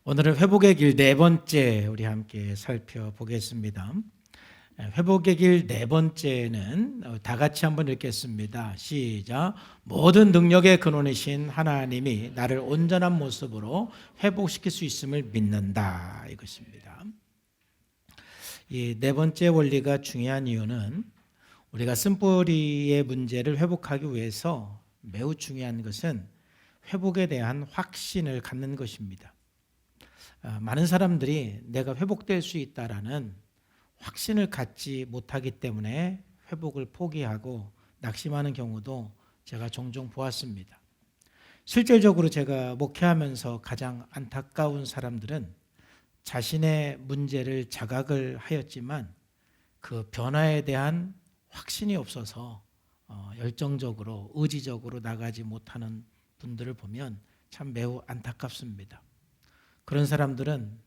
오늘은 회복의 길 네 번째 우리 함께 살펴보겠습니다. 회복의 길 네 번째는 다 같이 한번 읽겠습니다. 시작. 모든 능력의 근원이신 하나님이 나를 온전한 모습으로 회복시킬 수 있음을 믿는다. 이것입니다. 이 네 번째 원리가 중요한 이유는 우리가 쓴뿌리의 문제를 회복하기 위해서 매우 중요한 것은 회복에 대한 확신을 갖는 것입니다. 많은 사람들이 내가 회복될 수 있다라는 확신을 갖지 못하기 때문에 회복을 포기하고 낙심하는 경우도 제가 종종 보았습니다. 실질적으로 제가 목회하면서 가장 안타까운 사람들은 자신의 문제를 자각을 하였지만 그 변화에 대한 확신이 없어서 열정적으로 의지적으로 나가지 못하는 분들을 보면 참 매우 안타깝습니다. 그런 사람들은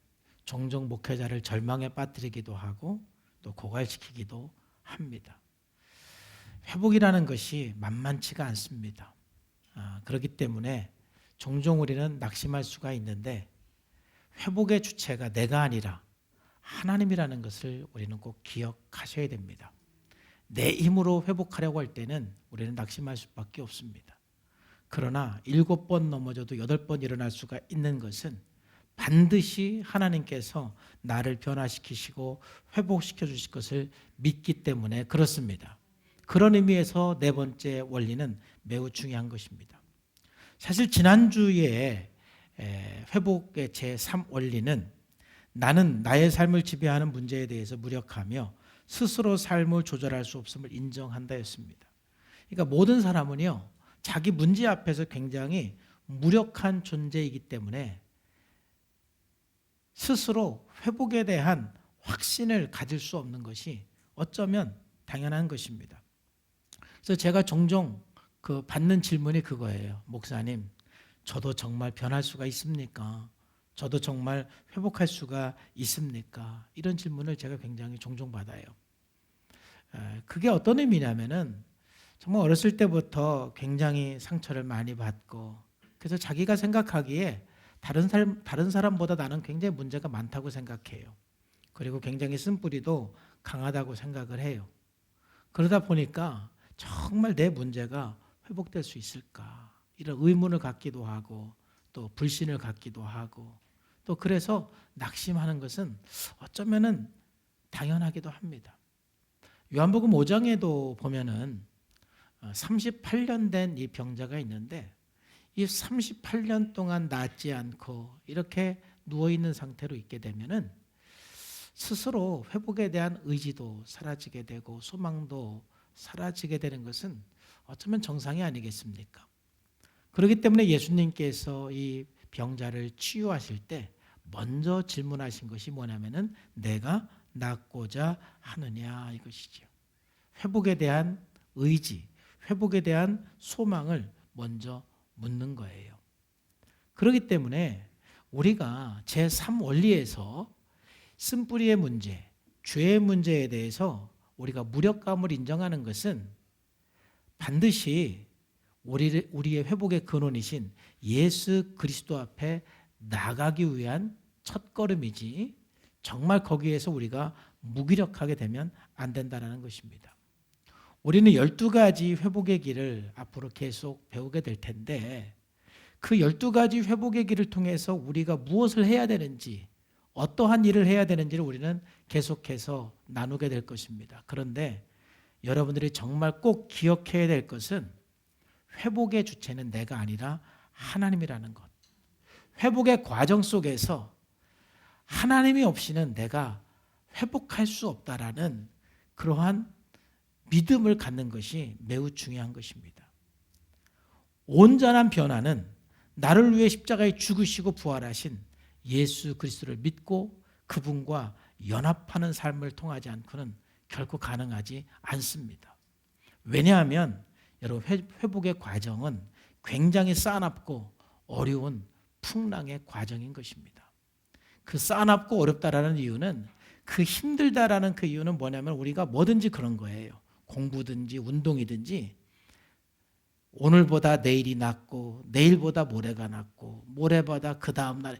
종종 목회자를 절망에 빠뜨리기도 하고 또 고갈시키기도 합니다. 회복이라는 것이 만만치가 않습니다. 그렇기 때문에 종종 우리는 낙심할 수가 있는데 회복의 주체가 내가 아니라 하나님이라는 것을 우리는 꼭 기억하셔야 됩니다. 내 힘으로 회복하려고 할 때는 우리는 낙심할 수밖에 없습니다. 그러나 7번 넘어져도 8번 일어날 수가 있는 것은 반드시 하나님께서 나를 변화시키시고 회복시켜 주실 것을 믿기 때문에 그렇습니다. 그런 의미에서 네 번째 원리는 매우 중요한 것입니다. 사실 지난주에 회복의 제3 원리는 나는 나의 삶을 지배하는 문제에 대해서 무력하며 스스로 삶을 조절할 수 없음을 인정한다였습니다. 그러니까 모든 사람은요, 자기 문제 앞에서 굉장히 무력한 존재이기 때문에 스스로 회복에 대한 확신을 가질 수 없는 것이 어쩌면 당연한 것입니다. 그래서 제가 종종 받는 질문이 그거예요. 목사님, 저도 정말 변할 수가 있습니까? 저도 정말 회복할 수가 있습니까? 이런 질문을 제가 굉장히 종종 받아요. 그게 어떤 의미냐면은 정말 어렸을 때부터 굉장히 상처를 많이 받고 그래서 자기가 생각하기에 다른 사람보다 나는 굉장히 문제가 많다고 생각해요. 그리고 굉장히 쓴뿌리도 강하다고 생각을 해요. 그러다 보니까 정말 내 문제가 회복될 수 있을까? 이런 의문을 갖기도 하고 또 불신을 갖기도 하고 또 그래서 낙심하는 것은 어쩌면은 당연하기도 합니다. 요한복음 5장에도 보면은 38년 된 이 병자가 있는데 이 38년 동안 낫지 않고 이렇게 누워있는 상태로 있게 되면은 스스로 회복에 대한 의지도 사라지게 되고 소망도 사라지게 되는 것은 어쩌면 정상이 아니겠습니까? 그렇기 때문에 예수님께서 이 병자를 치유하실 때 먼저 질문하신 것이 뭐냐면은 내가 낫고자 하느냐 이것이죠. 회복에 대한 의지, 회복에 대한 소망을 먼저 묻는 거예요. 그렇기 때문에 우리가 제3 원리에서 쓴뿌리의 문제, 죄의 문제에 대해서 우리가 무력감을 인정하는 것은 반드시 우리의 회복의 근원이신 예수 그리스도 앞에 나가기 위한 첫걸음이지 정말 거기에서 우리가 무기력하게 되면 안 된다는 것입니다. 우리는 12가지 회복의 길을 앞으로 계속 배우게 될 텐데 그 12가지 회복의 길을 통해서 우리가 무엇을 해야 되는지 어떠한 일을 해야 되는지를 우리는 계속해서 나누게 될 것입니다. 그런데 여러분들이 정말 꼭 기억해야 될 것은 회복의 주체는 내가 아니라 하나님이라는 것. 회복의 과정 속에서 하나님이 없이는 내가 회복할 수 없다라는 그러한 믿음을 갖는 것이 매우 중요한 것입니다. 온전한 변화는 나를 위해 십자가에 죽으시고 부활하신 예수 그리스도를 믿고 그분과 연합하는 삶을 통하지 않고는 결코 가능하지 않습니다. 왜냐하면 여러분 회복의 과정은 굉장히 싸납고 어려운 풍랑의 과정인 것입니다. 그 싸납고 어렵다라는 이유는 그 힘들다라는 그 이유는 뭐냐면 우리가 뭐든지 그런 거예요. 공부든지 운동이든지 오늘보다 내일이 낫고 내일보다 모레가 낫고 모레보다 그 다음 날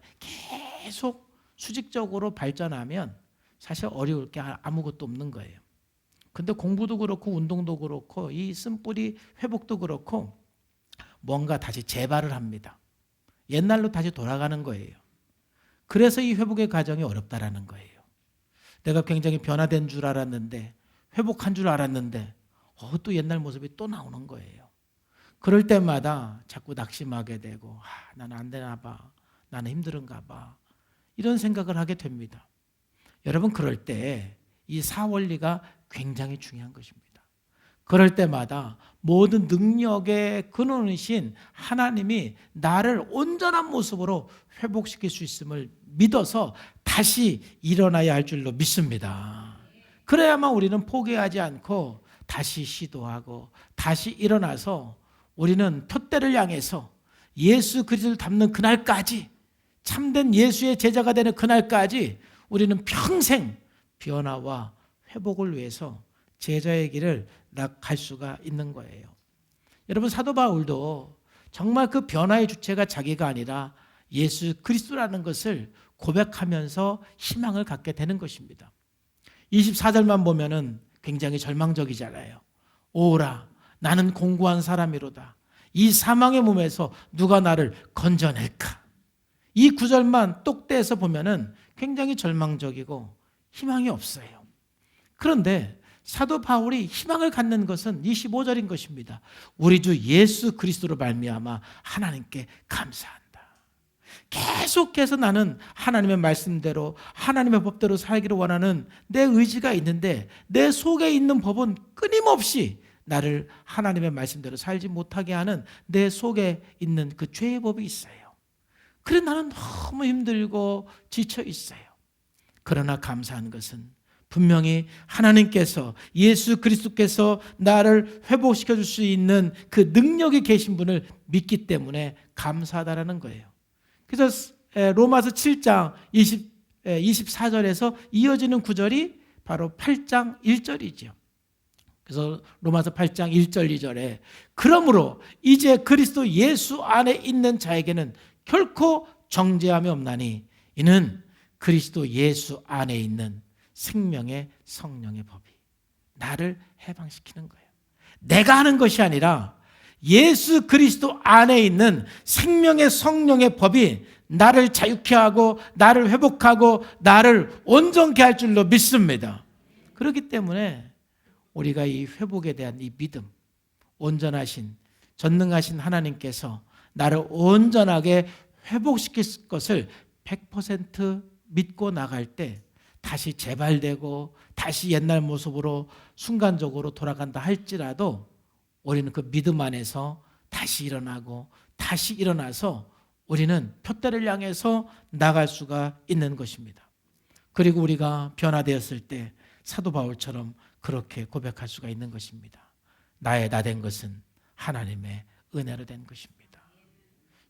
계속 수직적으로 발전하면 사실 어려울 게 아무것도 없는 거예요. 근데 공부도 그렇고 운동도 그렇고 이 쓴뿌리 회복도 그렇고 뭔가 다시 재발을 합니다. 옛날로 다시 돌아가는 거예요. 그래서 이 회복의 과정이 어렵다라는 거예요. 내가 굉장히 변화된 줄 알았는데, 회복한 줄 알았는데 또 옛날 모습이 또 나오는 거예요. 그럴 때마다 자꾸 낙심하게 되고 나는 안 되나 봐, 나는 힘든가 봐, 이런 생각을 하게 됩니다. 여러분, 그럴 때 이 사원리가 굉장히 중요한 것입니다. 그럴 때마다 모든 능력의 근원이신 하나님이 나를 온전한 모습으로 회복시킬 수 있음을 믿어서 다시 일어나야 할 줄로 믿습니다. 그래야만 우리는 포기하지 않고 다시 시도하고 다시 일어나서 우리는 표대를 향해서 예수 그리스도를 닮는 그날까지, 참된 예수의 제자가 되는 그날까지 우리는 평생 변화와 회복을 위해서 제자의 길을 갈 수가 있는 거예요. 여러분, 사도 바울도 정말 그 변화의 주체가 자기가 아니라 예수 그리스도라는 것을 고백하면서 희망을 갖게 되는 것입니다. 24절만 보면은 굉장히 절망적이잖아요. 오라, 나는 공고한 사람이로다. 이 사망의 몸에서 누가 나를 건져낼까? 이 구절만 똑 떼서 보면은 굉장히 절망적이고 희망이 없어요. 그런데 사도 바울이 희망을 갖는 것은 25절인 것입니다. 우리 주 예수 그리스도로 말미암아 하나님께 감사한다. 계속해서 나는 하나님의 말씀대로, 하나님의 법대로 살기를 원하는 내 의지가 있는데 내 속에 있는 법은 끊임없이 나를 하나님의 말씀대로 살지 못하게 하는 내 속에 있는 그 죄의 법이 있어요. 그래 나는 너무 힘들고 지쳐 있어요. 그러나 감사한 것은 분명히 하나님께서, 예수 그리스도께서 나를 회복시켜 줄 수 있는 그 능력이 계신 분을 믿기 때문에 감사하다라는 거예요. 그래서 로마서 7장 24절에서 이어지는 구절이 바로 8장 1절이죠. 그래서 로마서 8장 1절 2절에 그러므로 이제 그리스도 예수 안에 있는 자에게는 결코 정죄함이 없나니 이는 그리스도 예수 안에 있는 생명의 성령의 법이 나를 해방시키는 거예요. 내가 하는 것이 아니라 예수 그리스도 안에 있는 생명의 성령의 법이 나를 자유케 하고 나를 회복하고 나를 온전케 할 줄로 믿습니다. 그렇기 때문에 우리가 이 회복에 대한 이 믿음, 온전하신 전능하신 하나님께서 나를 온전하게 회복시킬 것을 100% 믿고 나갈 때 다시 재발되고 다시 옛날 모습으로 순간적으로 돌아간다 할지라도 우리는 그 믿음 안에서 다시 일어나고 다시 일어나서 우리는 표대를 향해서 나갈 수가 있는 것입니다. 그리고 우리가 변화되었을 때 사도 바울처럼 그렇게 고백할 수가 있는 것입니다. 나의 나 된 것은 하나님의 은혜로 된 것입니다.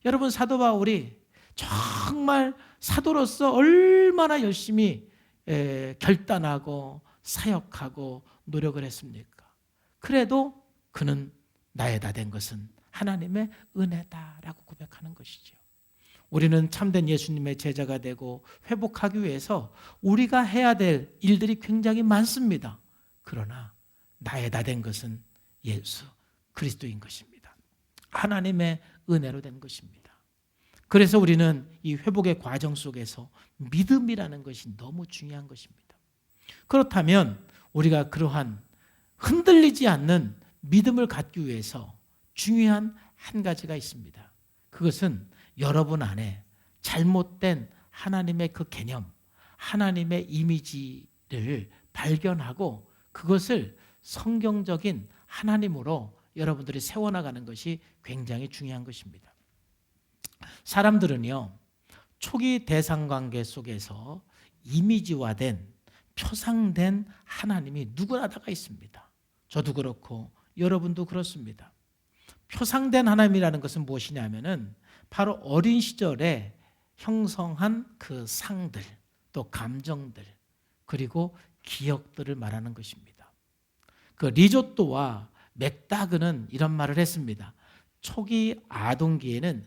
여러분, 사도 바울이 정말 사도로서 얼마나 열심히 결단하고 사역하고 노력을 했습니까? 그래도 그는 나의 나 된 것은 하나님의 은혜다라고 고백하는 것이죠. 우리는 참된 예수님의 제자가 되고 회복하기 위해서 우리가 해야 될 일들이 굉장히 많습니다. 그러나 나의 나 된 것은 예수 그리스도인 것입니다. 하나님의 은혜로 된 것입니다. 그래서 우리는 이 회복의 과정 속에서 믿음이라는 것이 너무 중요한 것입니다. 그렇다면 우리가 그러한 흔들리지 않는 믿음을 갖기 위해서 중요한 한 가지가 있습니다. 그것은 여러분 안에 잘못된 하나님의 그 개념, 하나님의 이미지를 발견하고 그것을 성경적인 하나님으로 여러분들이 세워나가는 것이 굉장히 중요한 것입니다. 사람들은요, 초기 대상관계 속에서 이미지화된, 표상된 하나님이 누구나 다가 있습니다. 저도 그렇고 여러분도 그렇습니다. 표상된 하나님이라는 것은 무엇이냐면은 바로 어린 시절에 형성한 그 상들, 또 감정들, 그리고 기억들을 말하는 것입니다. 그 리조또와 맥다그는 이런 말을 했습니다. 초기 아동기에는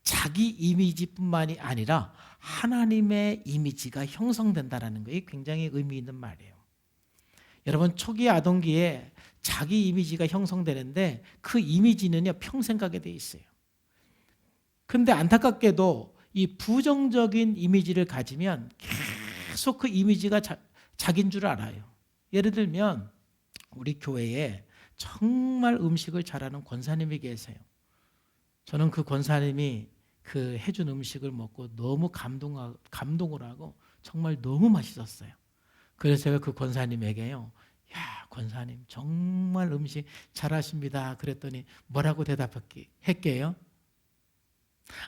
자기 이미지뿐만이 아니라 하나님의 이미지가 형성된다는 것이 굉장히 의미 있는 말이에요. 여러분, 초기 아동기에 자기 이미지가 형성되는데 그 이미지는요, 평생 가게 돼 있어요. 그런데 안타깝게도 이 부정적인 이미지를 가지면 계속 그 이미지가 자기인 줄 알아요. 예를 들면 우리 교회에 정말 음식을 잘하는 권사님이 계세요. 저는 그 권사님이 그 해준 음식을 먹고 너무 감동을 하고 정말 너무 맛있었어요. 그래서 제가 그 권사님에게요, 야, 권사님 정말 음식 잘하십니다. 그랬더니 뭐라고 대답했게요?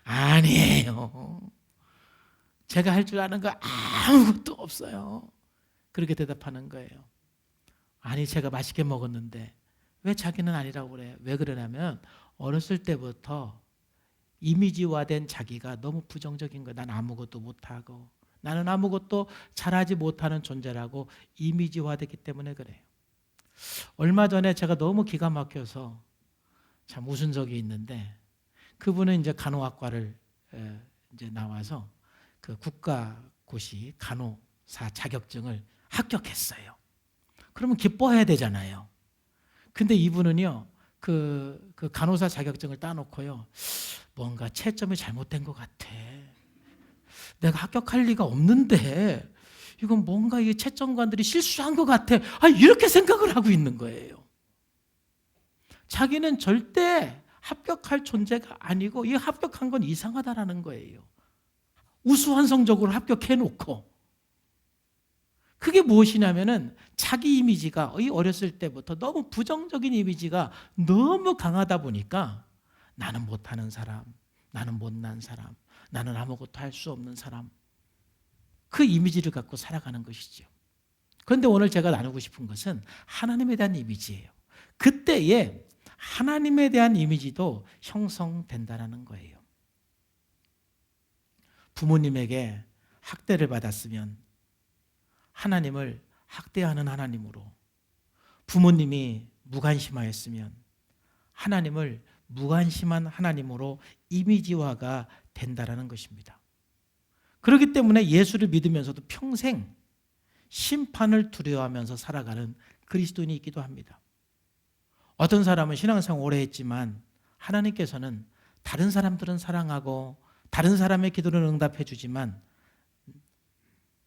아니에요. 제가 할 줄 아는 거 아무것도 없어요. 그렇게 대답하는 거예요. 아니, 제가 맛있게 먹었는데 왜 자기는 아니라고 그래요? 왜 그러냐면 어렸을 때부터 이미지화된 자기가 너무 부정적인 거예요. 난 아무것도 못하고 나는 아무것도 잘하지 못하는 존재라고 이미지화됐기 때문에 그래요. 얼마 전에 제가 너무 기가 막혀서 참 웃은 적이 있는데, 그분은 이제 간호학과를 이제 나와서 그 국가고시 간호사 자격증을 합격했어요. 그러면 기뻐해야 되잖아요. 근데 이분은요, 그 간호사 자격증을 따놓고요, 뭔가 채점이 잘못된 것 같아. 내가 합격할 리가 없는데 이건 뭔가 이 채점관들이 실수한 것 같아. 이렇게 생각을 하고 있는 거예요. 자기는 절대 합격할 존재가 아니고 이 합격한 건 이상하다라는 거예요. 우수한 성적으로 합격해놓고. 그게 무엇이냐면은 자기 이미지가 이 어렸을 때부터 너무 부정적인 이미지가 너무 강하다 보니까 나는 못하는 사람, 나는 못난 사람, 나는 아무것도 할 수 없는 사람, 그 이미지를 갖고 살아가는 것이죠. 그런데 오늘 제가 나누고 싶은 것은 하나님에 대한 이미지예요. 그때에 하나님에 대한 이미지도 형성된다는 거예요. 부모님에게 학대를 받았으면 하나님을 학대하는 하나님으로, 부모님이 무관심하였으면 하나님을 무관심한 하나님으로 이미지화가 된다라는 것입니다. 그렇기 때문에 예수를 믿으면서도 평생 심판을 두려워하면서 살아가는 그리스도인이 있기도 합니다. 어떤 사람은 신앙생활 오래 했지만 하나님께서는 다른 사람들은 사랑하고 다른 사람의 기도를 응답해 주지만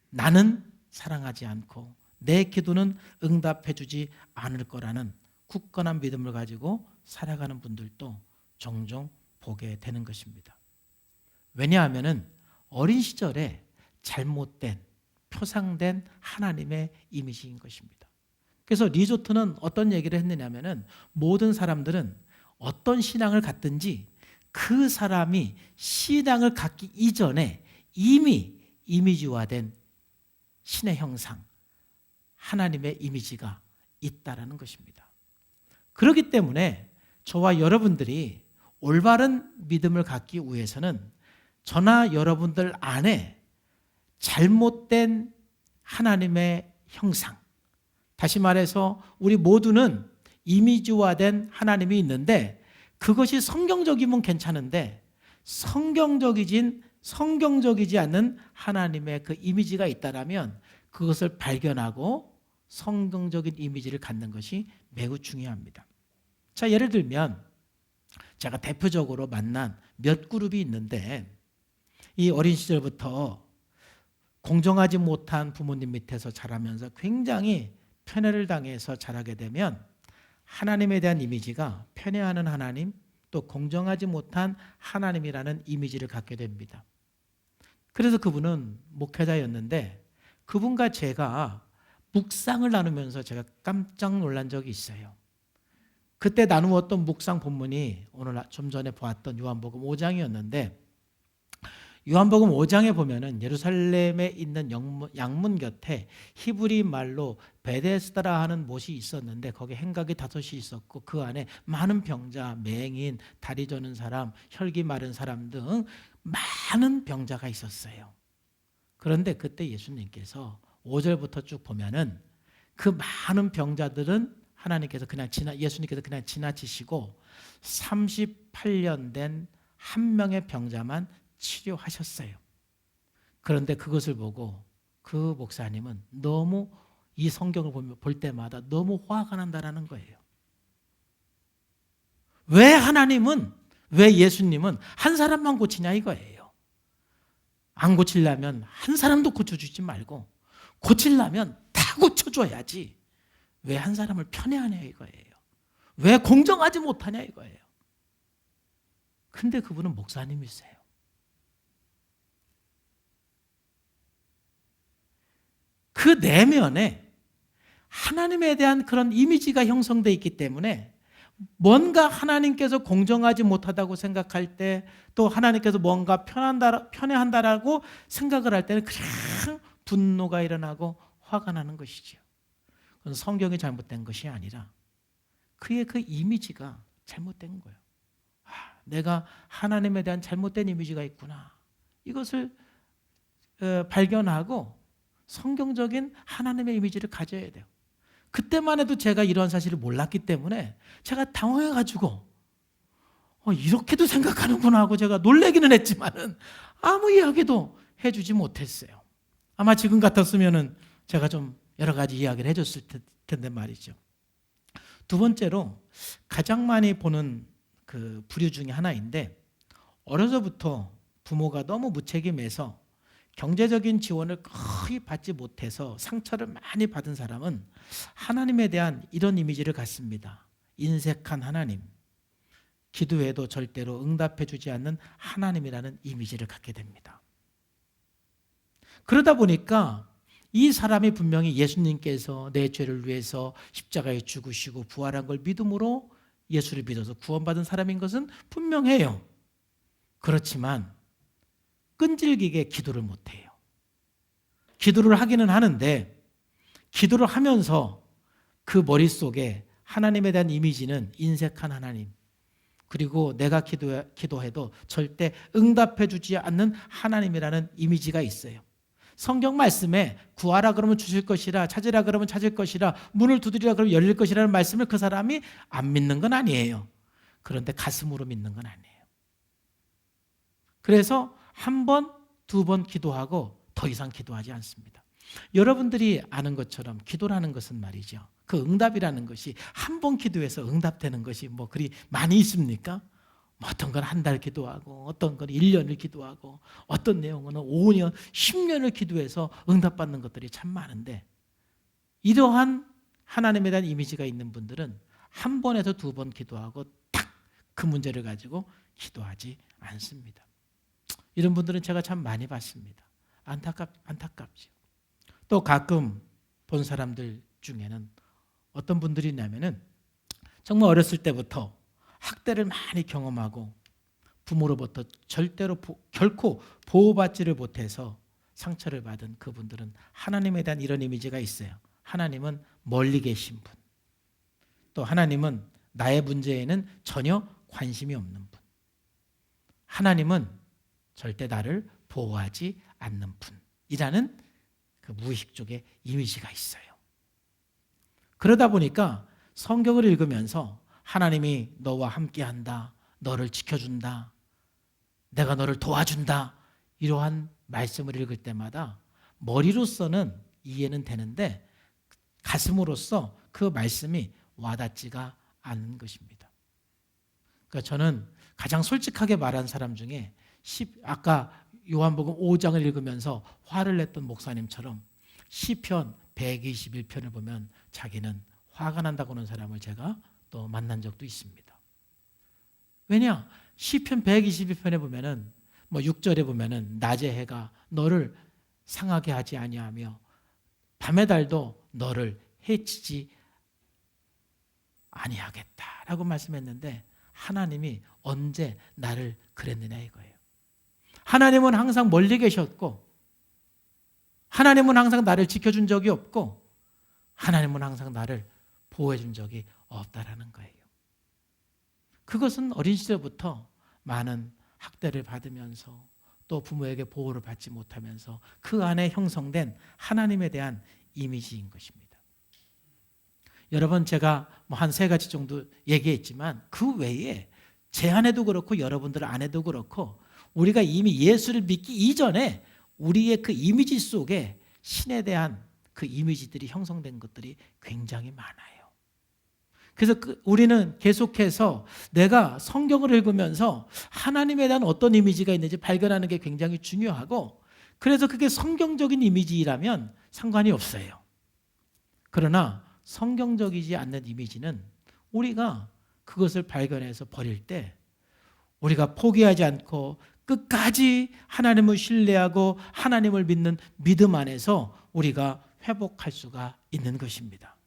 나는 사랑하지 않고 내 기도는 응답해 주지 않을 거라는 굳건한 믿음을 가지고 살아가는 분들도 종종 보게 되는 것입니다. 왜냐하면 어린 시절에 잘못된, 표상된 하나님의 이미지인 것입니다. 그래서 리조트는 어떤 얘기를 했느냐면은 모든 사람들은 어떤 신앙을 갖든지 그 사람이 신앙을 갖기 이전에 이미 이미지화된 신의 형상, 하나님의 이미지가 있다라는 것입니다. 그렇기 때문에 저와 여러분들이 올바른 믿음을 갖기 위해서는 저나 여러분들 안에 잘못된 하나님의 형상, 다시 말해서 우리 모두는 이미지화된 하나님이 있는데 그것이 성경적이면 괜찮은데 성경적이지 않는 하나님의 그 이미지가 있다라면 그것을 발견하고 성경적인 이미지를 갖는 것이 매우 중요합니다. 자, 예를 들면 제가 대표적으로 만난 몇 그룹이 있는데 이 어린 시절부터 공정하지 못한 부모님 밑에서 자라면서 굉장히 편애를 당해서 자라게 되면 하나님에 대한 이미지가 편애하는 하나님, 또 공정하지 못한 하나님이라는 이미지를 갖게 됩니다. 그래서 그분은 목회자였는데 그분과 제가 묵상을 나누면서 제가 깜짝 놀란 적이 있어요. 그때 나누었던 묵상 본문이 오늘 좀 전에 보았던 요한복음 5장이었는데 요한복음 5장에 보면은 예루살렘에 있는 양문 곁에 히브리 말로 베데스다라 하는 못이 있었는데 거기에 행각이 5이 있었고 그 안에 많은 병자, 맹인, 다리 저는 사람, 혈기 마른 사람 등 많은 병자가 있었어요. 그런데 그때 예수님께서 5절부터 쭉 보면은 그 많은 병자들은 예수님께서 그냥 지나치시고 38년 된 한 명의 병자만 치료하셨어요. 그런데 그것을 보고 그 목사님은 너무 이 성경을 볼 때마다 너무 화가 난다라는 거예요. 왜 하나님은, 왜 예수님은 한 사람만 고치냐 이거예요. 안 고치려면 한 사람도 고쳐주지 말고 고치려면 다 고쳐줘야지. 왜 한 사람을 편애하냐 이거예요. 왜 공정하지 못하냐 이거예요. 근데 그분은 목사님이세요. 그 내면에 하나님에 대한 그런 이미지가 형성되어 있기 때문에 뭔가 하나님께서 공정하지 못하다고 생각할 때, 또 하나님께서 뭔가 편애한다라고 생각을 할 때는 그냥 분노가 일어나고 화가 나는 것이죠. 그건 성경이 잘못된 것이 아니라 그의 그 이미지가 잘못된 거예요. 내가 하나님에 대한 잘못된 이미지가 있구나. 이것을 발견하고 성경적인 하나님의 이미지를 가져야 돼요. 그때만 해도 제가 이런 사실을 몰랐기 때문에 제가 당황해가지고 이렇게도 생각하는구나 하고 제가 놀라기는 했지만은 아무 이야기도 해주지 못했어요. 아마 지금 같았으면은 제가 좀 여러 가지 이야기를 해줬을 텐데 말이죠. 두 번째로 가장 많이 보는 그 부류 중에 하나인데, 어려서부터 부모가 너무 무책임해서 경제적인 지원을 거의 받지 못해서 상처를 많이 받은 사람은 하나님에 대한 이런 이미지를 갖습니다. 인색한 하나님, 기도해도 절대로 응답해 주지 않는 하나님이라는 이미지를 갖게 됩니다. 그러다 보니까 이 사람이 분명히 예수님께서 내 죄를 위해서 십자가에 죽으시고 부활한 걸 믿음으로 예수를 믿어서 구원받은 사람인 것은 분명해요. 그렇지만 끈질기게 기도를 못해요. 기도를 하기는 하는데 기도를 하면서 그 머릿속에 하나님에 대한 이미지는 인색한 하나님, 그리고 내가 기도해도 절대 응답해 주지 않는 하나님이라는 이미지가 있어요. 성경 말씀에 구하라 그러면 주실 것이라, 찾으라 그러면 찾을 것이라, 문을 두드리라 그러면 열릴 것이라는 말씀을 그 사람이 안 믿는 건 아니에요. 그런데 가슴으로 믿는 건 아니에요. 그래서 한 번, 두 번 기도하고 더 이상 기도하지 않습니다. 여러분들이 아는 것처럼 기도라는 것은 말이죠, 그 응답이라는 것이 한 번 기도해서 응답되는 것이 뭐 그리 많이 있습니까? 어떤 건 한 달 기도하고, 어떤 건 1년을 기도하고, 어떤 내용은 5년, 10년을 기도해서 응답받는 것들이 참 많은데, 이러한 하나님에 대한 이미지가 있는 분들은 한 번에서 두 번 기도하고 딱 그 문제를 가지고 기도하지 않습니다. 이런 분들은 제가 참 많이 봤습니다. 안타깝죠. 또 가끔 본 사람들 중에는 어떤 분들이 있냐면은 정말 어렸을 때부터 학대를 많이 경험하고 부모로부터 결코 보호받지를 못해서 상처를 받은 그분들은 하나님에 대한 이런 이미지가 있어요. 하나님은 멀리 계신 분, 또 하나님은 나의 문제에는 전혀 관심이 없는 분, 하나님은 절대 나를 보호하지 않는 분이라는 그 무의식적인 이미지가 있어요. 그러다 보니까 성경을 읽으면서 하나님이 너와 함께한다, 너를 지켜준다, 내가 너를 도와준다, 이러한 말씀을 읽을 때마다 머리로서는 이해는 되는데 가슴으로서 그 말씀이 와닿지가 않는 것입니다. 그러니까 저는 가장 솔직하게 말한 사람 중에 아까 요한복음 5장을 읽으면서 화를 냈던 목사님처럼 시편 121편을 보면 자기는 화가 난다고 하는 사람을 제가 또 만난 적도 있습니다. 왜냐? 시편 122편에 보면은 뭐 6절에 보면은 낮의 해가 너를 상하게 하지 아니하며 밤의 달도 너를 해치지 아니하겠다라고 말씀했는데, 하나님이 언제 나를 그랬느냐 이거예요. 하나님은 항상 멀리 계셨고, 하나님은 항상 나를 지켜준 적이 없고, 하나님은 항상 나를 보호해 준 적이 없다라는 거예요. 그것은 어린 시절부터 많은 학대를 받으면서 또 부모에게 보호를 받지 못하면서 그 안에 형성된 하나님에 대한 이미지인 것입니다. 여러분, 제가 뭐 한 3가지 정도 얘기했지만 그 외에 제 안에도 그렇고 여러분들 안에도 그렇고 우리가 이미 예수를 믿기 이전에 우리의 그 이미지 속에 신에 대한 그 이미지들이 형성된 것들이 굉장히 많아요. 그래서 우리는 계속해서 내가 성경을 읽으면서 하나님에 대한 어떤 이미지가 있는지 발견하는 게 굉장히 중요하고, 그래서 그게 성경적인 이미지라면 상관이 없어요. 그러나 성경적이지 않는 이미지는 우리가 그것을 발견해서 버릴 때 우리가 포기하지 않고 끝까지 하나님을 신뢰하고 하나님을 믿는 믿음 안에서 우리가 회복할 수가 있는 것입니다.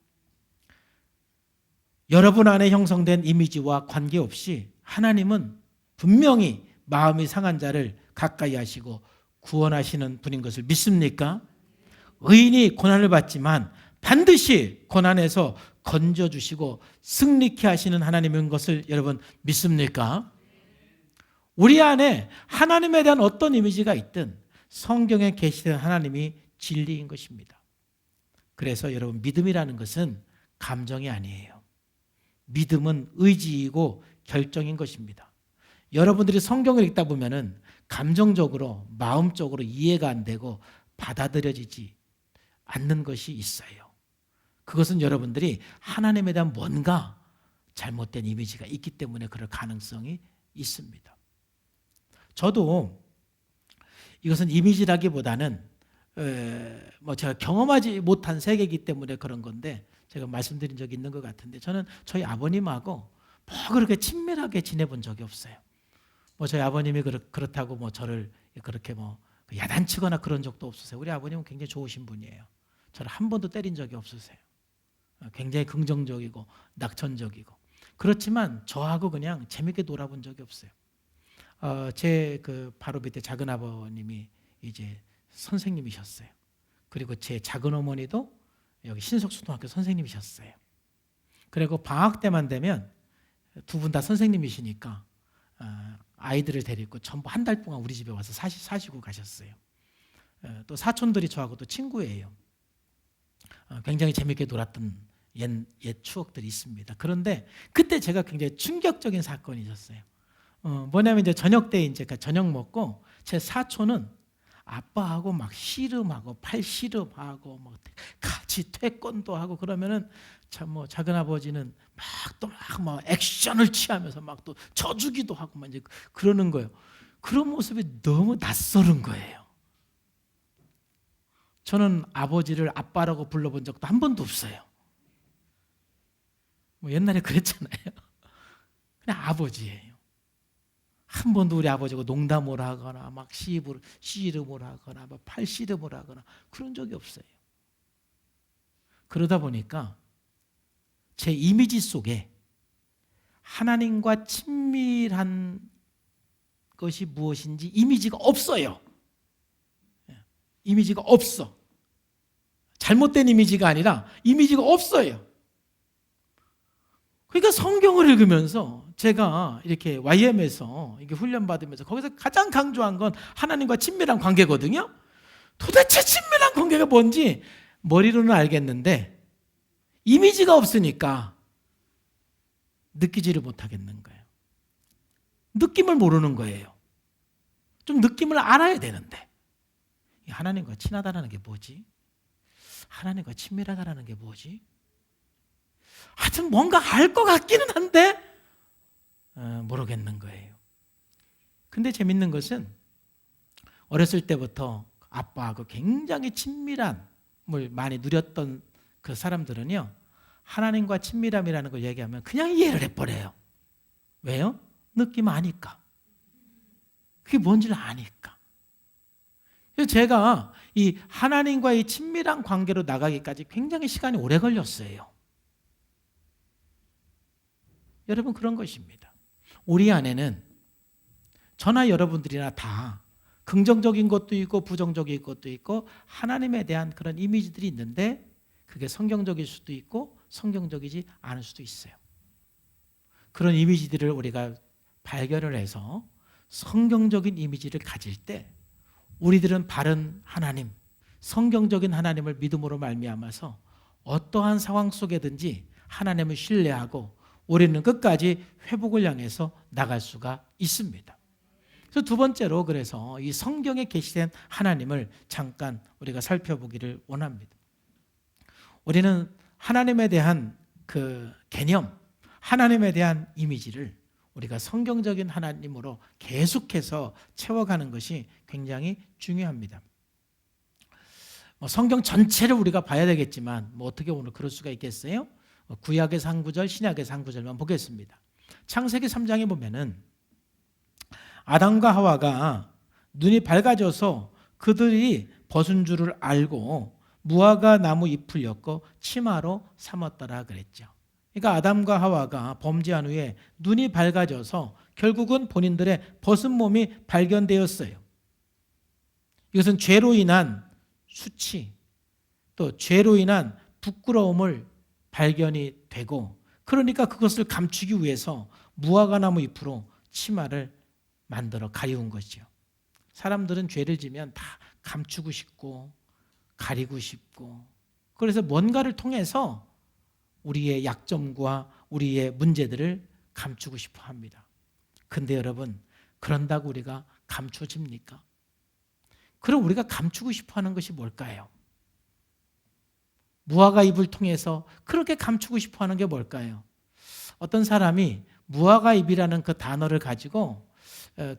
여러분 안에 형성된 이미지와 관계없이 하나님은 분명히 마음이 상한 자를 가까이 하시고 구원하시는 분인 것을 믿습니까? 의인이 고난을 받지만 반드시 고난에서 건져주시고 승리케 하시는 하나님인 것을 여러분 믿습니까? 우리 안에 하나님에 대한 어떤 이미지가 있든 성경에 계시된 하나님이 진리인 것입니다. 그래서 여러분, 믿음이라는 것은 감정이 아니에요. 믿음은 의지이고 결정인 것입니다. 여러분들이 성경을 읽다 보면은 감정적으로, 마음적으로 이해가 안 되고 받아들여지지 않는 것이 있어요. 그것은 여러분들이 하나님에 대한 뭔가 잘못된 이미지가 있기 때문에 그럴 가능성이 있습니다. 저도 이것은 이미지라기보다는 제가 경험하지 못한 세계이기 때문에 그런 건데, 제가 말씀드린 적이 있는 것 같은데, 저는 저희 아버님하고 그렇게 친밀하게 지내본 적이 없어요. 저희 아버님이 그렇다고 저를 그렇게 야단치거나 그런 적도 없으세요. 우리 아버님은 굉장히 좋으신 분이에요. 저를 한 번도 때린 적이 없으세요. 굉장히 긍정적이고 낙천적이고. 그렇지만 저하고 그냥 재밌게 놀아본 적이 없어요. 제 바로 밑에 작은 아버님이 이제 선생님이셨어요. 그리고 제 작은 어머니도 여기 신석초등학교 선생님이셨어요. 그리고 방학 때만 되면 두 분 다 선생님이시니까 아이들을 데리고 전부 한 달 동안 우리 집에 와서 사시고 가셨어요. 또 사촌들이 저하고 또 친구예요. 굉장히 재밌게 놀았던 옛 추억들이 있습니다. 그런데 그때 제가 굉장히 충격적인 사건이 있었어요. 뭐냐면 이제 저녁 때 이제 저녁 먹고 제 사촌은 아빠하고 막 씨름하고 팔씨름하고 같이 태권도 하고 그러면은 작은 아버지는 막 액션을 취하면서 또 져주기도 하고 이제 그러는 거예요. 그런 모습이 너무 낯설은 거예요. 저는 아버지를 아빠라고 불러본 적도 한 번도 없어요. 옛날에 그랬잖아요. 그냥 아버지예요. 한 번도 우리 아버지가 농담을 하거나 씨름을 하거나 팔씨름을 하거나 그런 적이 없어요. 그러다 보니까 제 이미지 속에 하나님과 친밀한 것이 무엇인지 이미지가 없어요. 이미지가 없어. 잘못된 이미지가 아니라 이미지가 없어요. 그러니까 성경을 읽으면서 제가 이렇게 YM에서 이게 훈련받으면서 거기서 가장 강조한 건 하나님과 친밀한 관계거든요. 도대체 친밀한 관계가 뭔지 머리로는 알겠는데 이미지가 없으니까 느끼지를 못하겠는 거예요. 느낌을 모르는 거예요. 좀 느낌을 알아야 되는데 하나님과 친하다는 게 뭐지? 하나님과 친밀하다는 게 뭐지? 하여튼 뭔가 알 것 같기는 한데 모르겠는 거예요. 근데 재밌는 것은 어렸을 때부터 아빠하고 굉장히 친밀함을 많이 누렸던 그 사람들은요, 하나님과 친밀함이라는 걸 얘기하면 그냥 이해를 해버려요. 왜요? 느낌 아니까. 그게 뭔지를 아니까. 그래서 제가 이 하나님과의 친밀한 관계로 나가기까지 굉장히 시간이 오래 걸렸어요. 여러분, 그런 것입니다. 우리 안에는 저나 여러분들이나 다 긍정적인 것도 있고 부정적인 것도 있고 하나님에 대한 그런 이미지들이 있는데 그게 성경적일 수도 있고 성경적이지 않을 수도 있어요. 그런 이미지들을 우리가 발견을 해서 성경적인 이미지를 가질 때 우리들은 바른 하나님, 성경적인 하나님을 믿음으로 말미암아서 어떠한 상황 속에든지 하나님을 신뢰하고 우리는 끝까지 회복을 향해서 나갈 수가 있습니다. 그래서 두 번째로 그래서 이 성경에 계시된 하나님을 잠깐 우리가 살펴보기를 원합니다. 우리는 하나님에 대한 그 개념, 하나님에 대한 이미지를 우리가 성경적인 하나님으로 계속해서 채워가는 것이 굉장히 중요합니다. 성경 전체를 우리가 봐야 되겠지만 어떻게 오늘 그럴 수가 있겠어요? 구약의 한 구절, 신약의 한 구절만 보겠습니다. 창세기 3장에 보면은 아담과 하와가 눈이 밝아져서 그들이 벗은 줄을 알고 무화과 나무 잎을 엮어 치마로 삼았더라 그랬죠. 그러니까 아담과 하와가 범죄한 후에 눈이 밝아져서 결국은 본인들의 벗은 몸이 발견되었어요. 이것은 죄로 인한 수치, 또 죄로 인한 부끄러움을 발견이 되고, 그러니까 그것을 감추기 위해서 무화과 나무 잎으로 치마를 만들어 가리운 것이죠. 사람들은 죄를 지면 다 감추고 싶고 가리고 싶고, 그래서 뭔가를 통해서 우리의 약점과 우리의 문제들을 감추고 싶어 합니다. 근데 여러분, 그런다고 우리가 감춰집니까? 그럼 우리가 감추고 싶어 하는 것이 뭘까요? 무화과 잎을 통해서 그렇게 감추고 싶어 하는 게 뭘까요? 어떤 사람이 무화과 잎이라는 그 단어를 가지고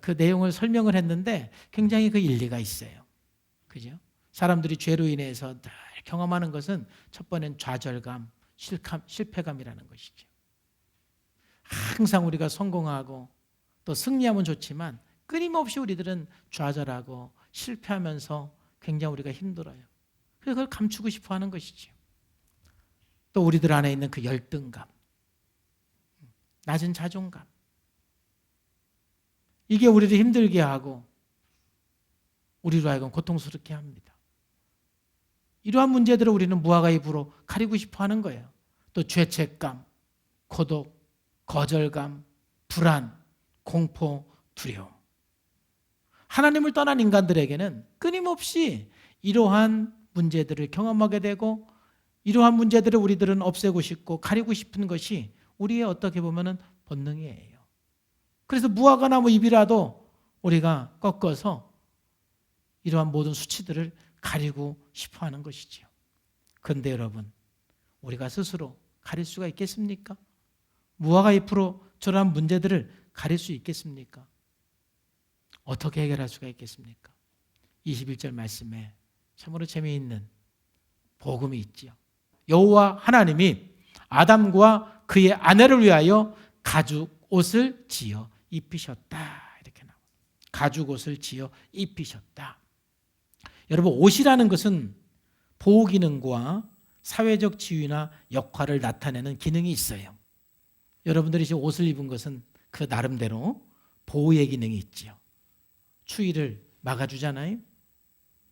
그 내용을 설명을 했는데 굉장히 그 일리가 있어요. 그죠? 사람들이 죄로 인해서 늘 경험하는 것은 첫 번째는 좌절감, 실패감이라는 것이죠. 항상 우리가 성공하고 또 승리하면 좋지만 끊임없이 우리들은 좌절하고 실패하면서 굉장히 우리가 힘들어요. 그래서 그걸 감추고 싶어 하는 것이죠. 또 우리들 안에 있는 그 열등감, 낮은 자존감, 이게 우리를 힘들게 하고 우리로 하여금 고통스럽게 합니다. 이러한 문제들을 우리는 무화과 잎으로 가리고 싶어 하는 거예요. 또 죄책감, 고독, 거절감, 불안, 공포, 두려움. 하나님을 떠난 인간들에게는 끊임없이 이러한 문제들을 경험하게 되고, 이러한 문제들을 우리들은 없애고 싶고 가리고 싶은 것이 우리의 어떻게 보면 본능이에요. 그래서 무화과 나무 잎이라도 우리가 꺾어서 이러한 모든 수치들을 가리고 싶어 하는 것이지요. 그런데 여러분, 우리가 스스로 가릴 수가 있겠습니까? 무화과 잎으로 저러한 문제들을 가릴 수 있겠습니까? 어떻게 해결할 수가 있겠습니까? 21절 말씀에 참으로 재미있는 복음이 있지요. 여호와 하나님이 아담과 그의 아내를 위하여 가죽 옷을 지어 입히셨다. 이렇게 나와요. 가죽 옷을 지어 입히셨다. 여러분, 옷이라는 것은 보호 기능과 사회적 지위나 역할을 나타내는 기능이 있어요. 여러분들이 지금 옷을 입은 것은 그 나름대로 보호의 기능이 있지요. 추위를 막아주잖아요.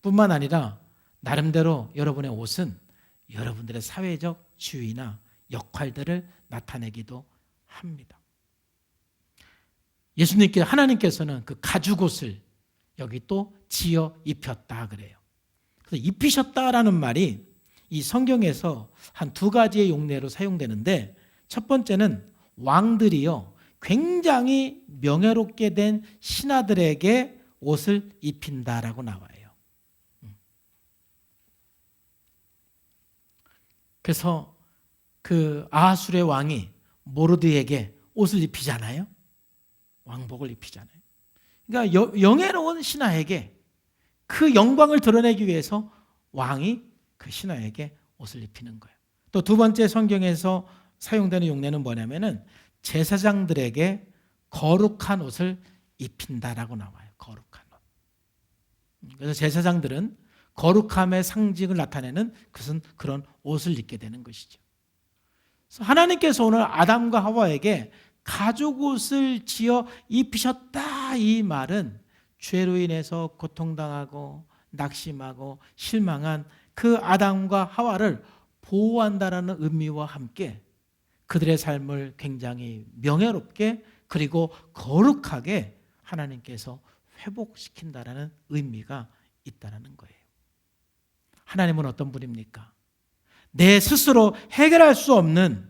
뿐만 아니라 나름대로 여러분의 옷은 여러분들의 사회적 지위나 역할들을 나타내기도 합니다. 예수님께, 하나님께서는 그 가죽옷을 여기 또 지어 입혔다 그래요. 그래서 입히셨다라는 말이 이 성경에서 한 두 가지의 용례로 사용되는데, 첫 번째는 왕들이요 굉장히 명예롭게 된 신하들에게 옷을 입힌다라고 나와요. 그래서 그 아하술의 왕이 모르드에게 옷을 입히잖아요. 왕복을 입히잖아요. 그러니까 영예로운 신하에게 그 영광을 드러내기 위해서 왕이 그 신하에게 옷을 입히는 거예요. 또 두 번째 성경에서 사용되는 용례는 뭐냐면은 제사장들에게 거룩한 옷을 입힌다라고 나와요. 거룩한 옷. 그래서 제사장들은 거룩함의 상징을 나타내는 그런 옷을 입게 되는 것이죠. 그래서 하나님께서 오늘 아담과 하와에게 가죽 옷을 지어 입히셨다, 이 말은 죄로 인해서 고통당하고 낙심하고 실망한 그 아담과 하와를 보호한다라는 의미와 함께 그들의 삶을 굉장히 명예롭게 그리고 거룩하게 하나님께서 회복시킨다라는 의미가 있다는 거예요. 하나님은 어떤 분입니까? 내 스스로 해결할 수 없는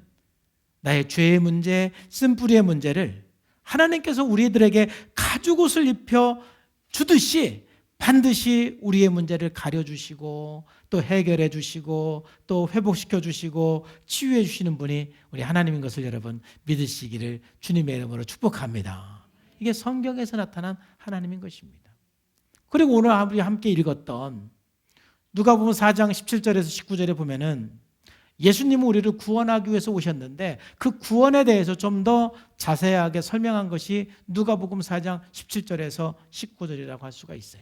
나의 죄의 문제, 쓴뿌리의 문제를 하나님께서 우리들에게 가죽옷을 입혀 주듯이 반드시 우리의 문제를 가려주시고 또 해결해 주시고 또 회복시켜 주시고 치유해 주시는 분이 우리 하나님인 것을 여러분 믿으시기를 주님의 이름으로 축복합니다. 이게 성경에서 나타난 하나님인 것입니다. 그리고 오늘 우리 함께 읽었던 누가복음 4장 17절에서 19절에 보면은 예수님은 우리를 구원하기 위해서 오셨는데 그 구원에 대해서 좀 더 자세하게 설명한 것이 누가복음 4장 17절에서 19절이라고 할 수가 있어요.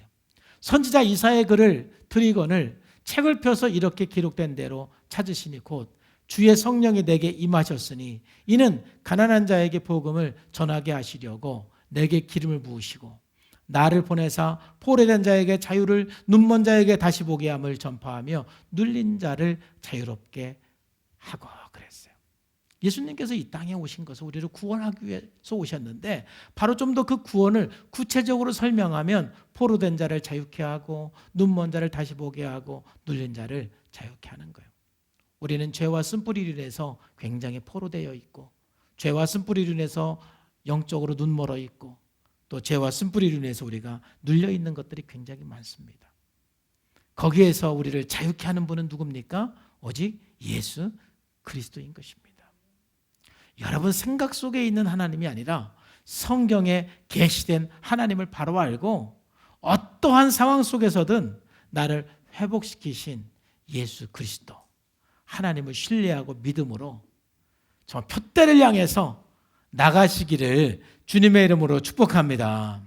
선지자 이사야의 글을 드리건을 책을 펴서 이렇게 기록된 대로 찾으시니 곧 주의 성령이 내게 임하셨으니 이는 가난한 자에게 복음을 전하게 하시려고 내게 기름을 부으시고 나를 보내사 포로된 자에게 자유를, 눈먼 자에게 다시 보게 함을 전파하며 눌린 자를 자유롭게 하고 그랬어요. 예수님께서 이 땅에 오신 것은 우리를 구원하기 위해서 오셨는데 바로 좀 더 그 구원을 구체적으로 설명하면 포로된 자를 자유케 하고 눈먼 자를 다시 보게 하고 눌린 자를 자유케 하는 거예요. 우리는 죄와 쓴뿌리로 인해서 굉장히 포로되어 있고 죄와 쓴뿌리로 인해서 영적으로 눈멀어 있고 또 죄와 쓴뿌리로 인해서 우리가 눌려 있는 것들이 굉장히 많습니다. 거기에서 우리를 자유케 하는 분은 누굽니까? 오직 예수 그리스도인 것입니다. 여러분 생각 속에 있는 하나님이 아니라 성경에 계시된 하나님을 바로 알고 어떠한 상황 속에서든 나를 회복시키신 예수 그리스도 하나님을 신뢰하고 믿음으로 저 표대를 향해서 나가시기를 주님의 이름으로 축복합니다.